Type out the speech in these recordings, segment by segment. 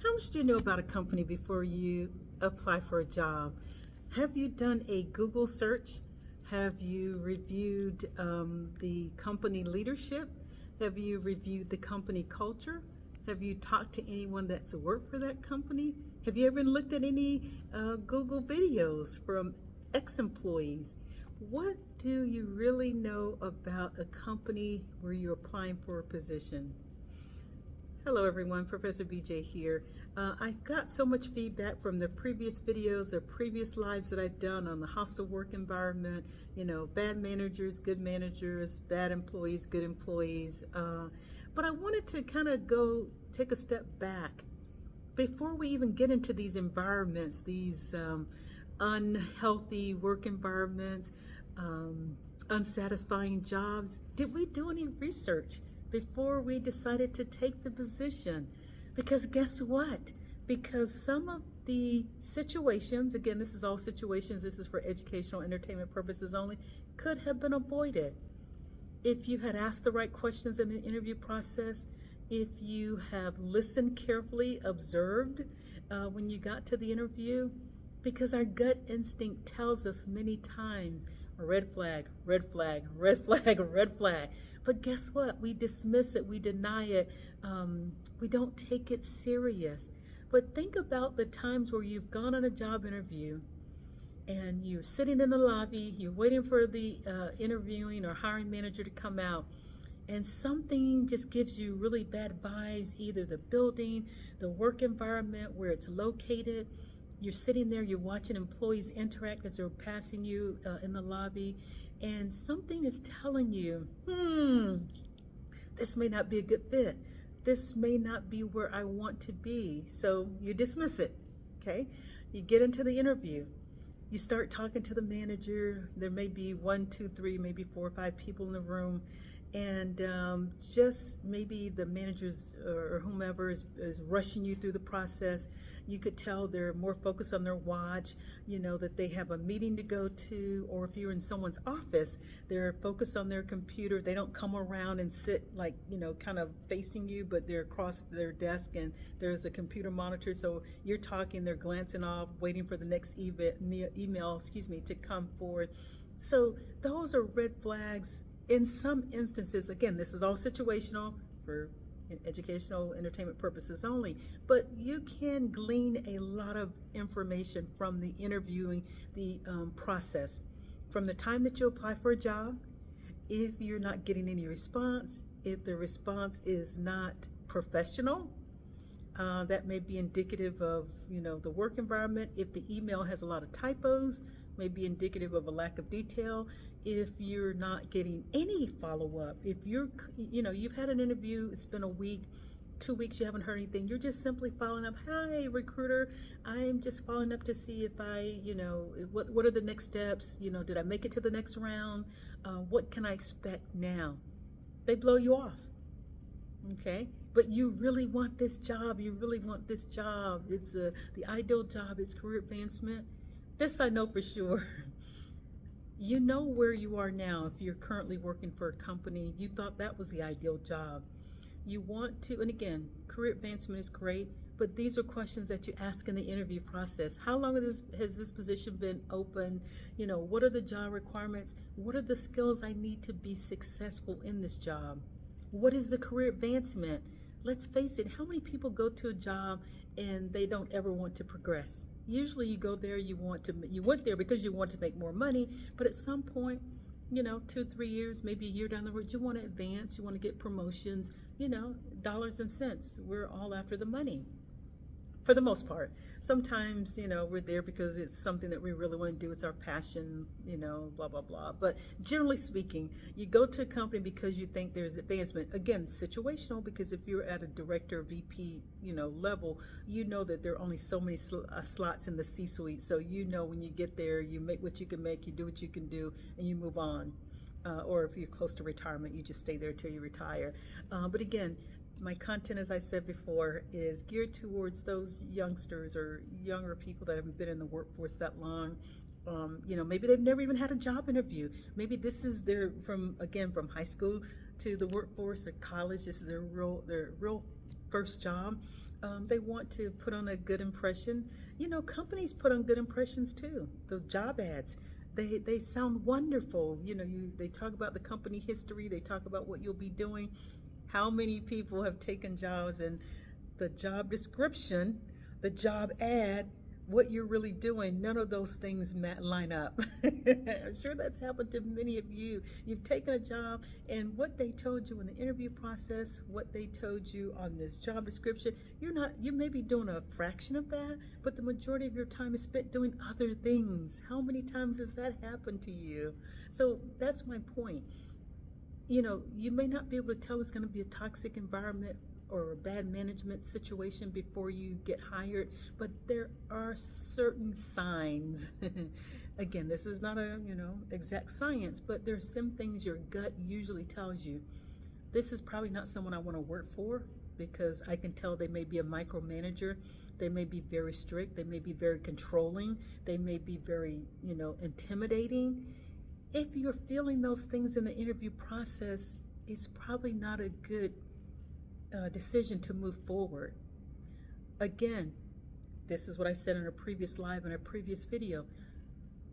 How much do you know about a company before you apply for a job? Have you done a Google search? Have you reviewed the company leadership? Have you reviewed the company culture? Have you talked to anyone that's worked for that company? Have you ever looked at any Google videos from ex-employees? What do you really know about a company where you're applying for a position? Hello everyone, Professor BJ here. I got so much feedback from the previous videos or previous lives that I've done on the hostile work environment, bad managers, good managers, bad employees, good employees. But I wanted to kind of go take a step back before we even get into these environments, these unhealthy work environments, unsatisfying jobs. Did we do any research before we decided to take the position? Because guess what? Because some of the situations, again, this is all situations, this is for educational entertainment purposes only, could have been avoided if you had asked the right questions in the interview process, if you have listened carefully, observed when you got to the interview, because our gut instinct tells us many times, red flag, red flag, red flag, red flag. But guess what? We dismiss it, we deny it, we don't take it serious. But think about the times where you've gone on a job interview and you're sitting in the lobby, you're waiting for the interviewing or hiring manager to come out, and something just gives you really bad vibes, either the building, the work environment where it's located. You're sitting there, you're watching employees interact as they're passing you in the lobby, and something is telling you, this may not be a good fit. This may not be where I want to be. So you dismiss it, okay? You get into the interview. You start talking to the manager. There may be 1, 2, 3, maybe 4 or 5 people in the room. And just maybe the managers or whomever is rushing you through the process. You could tell they're more focused on their watch, that they have a meeting to go to, or if you're in someone's office, they're focused on their computer. They don't come around and sit like, kind of facing you, but they're across their desk and there's a computer monitor. So you're talking, they're glancing off, waiting for the next email, to come forward. So those are red flags. In some instances, again, this is all situational for educational entertainment purposes only, but you can glean a lot of information from the interviewing, the process. From the time that you apply for a job, if you're not getting any response, if the response is not professional, that may be indicative of, the work environment. If the email has a lot of typos, may be indicative of a lack of detail. If you're not getting any follow-up, if you've had an interview, it's been a week, 2 weeks, you haven't heard anything, you're just simply following up. Hi, recruiter, I'm just following up to see if what are the next steps? Did I make it to the next round? What can I expect now? They blow you off. Okay, but you really want this job. You really want this job. It's the ideal job. It's career advancement. This I know for sure. You know where you are now. If you're currently working for a company, you thought that was the ideal job. You want to, and again, career advancement is great, but these are questions that you ask in the interview process. How long has this position been open? What are the job requirements? What are the skills I need to be successful in this job? What is the career advancement? Let's face it, how many people go to a job and they don't ever want to progress? Usually you go there, you went there because you want to make more money, but at some point, 2, 3 years, maybe a year down the road, you want to advance, you want to get promotions, dollars and cents. We're all after the money. For the most part. Sometimes, we're there because it's something that we really want to do. It's our passion, blah, blah, blah. But generally speaking, you go to a company because you think there's advancement. Again, situational, because if you're at a director, VP, level, that there are only so many slots in the C-suite. So, when you get there, you make what you can make, you do what you can do, and you move on. Or if you're close to retirement, you just stay there till you retire. But again, my content, as I said before, is geared towards those youngsters or younger people that haven't been in the workforce that long. Maybe they've never even had a job interview. Maybe this is from high school to the workforce or college. This is their real first job. They want to put on a good impression. You know, companies put on good impressions too. The job ads, they sound wonderful. You know, they talk about the company history. They talk about what you'll be doing. How many people have taken jobs and the job description, the job ad, what you're really doing, none of those things line up. I'm sure that's happened to many of you. You've taken a job and what they told you in the interview process, what they told you on this job description, you may be doing a fraction of that, but the majority of your time is spent doing other things. How many times has that happened to you? So that's my point. You know, you may not be able to tell it's going to be a toxic environment or a bad management situation before you get hired, but there are certain signs. Again, this is not a, exact science, but there's some things your gut usually tells you. This is probably not someone I want to work for because I can tell they may be a micromanager. They may be very strict. They may be very controlling. They may be very, intimidating. If you're feeling those things in the interview process, it's probably not a good decision to move forward. Again, this is what I said in a previous live and a previous video.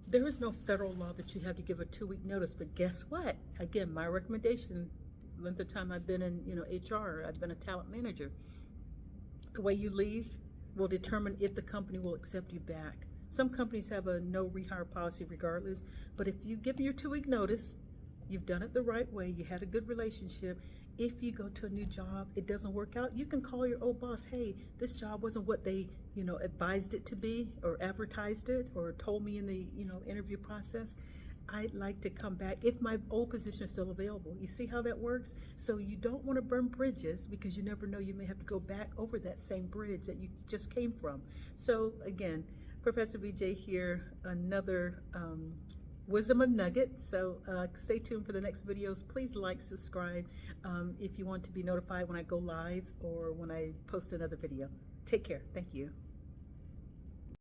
There is no federal law that you have to give a 2-week notice, but guess what? Again, my recommendation, length of time I've been in, HR, I've been a talent manager. The way you leave will determine if the company will accept you back. Some companies have a no rehire policy regardless, but if you give your 2-week notice, you've done it the right way, you had a good relationship. If you go to a new job, it doesn't work out, you can call your old boss, hey, this job wasn't what they, advised it to be or advertised it or told me in the, interview process. I'd like to come back if my old position is still available. You see how that works? So you don't want to burn bridges because you never know, you may have to go back over that same bridge that you just came from. So again, Professor VJ here, another wisdom of nugget. So stay tuned for the next videos. Please like, subscribe if you want to be notified when I go live or when I post another video. Take care. Thank you.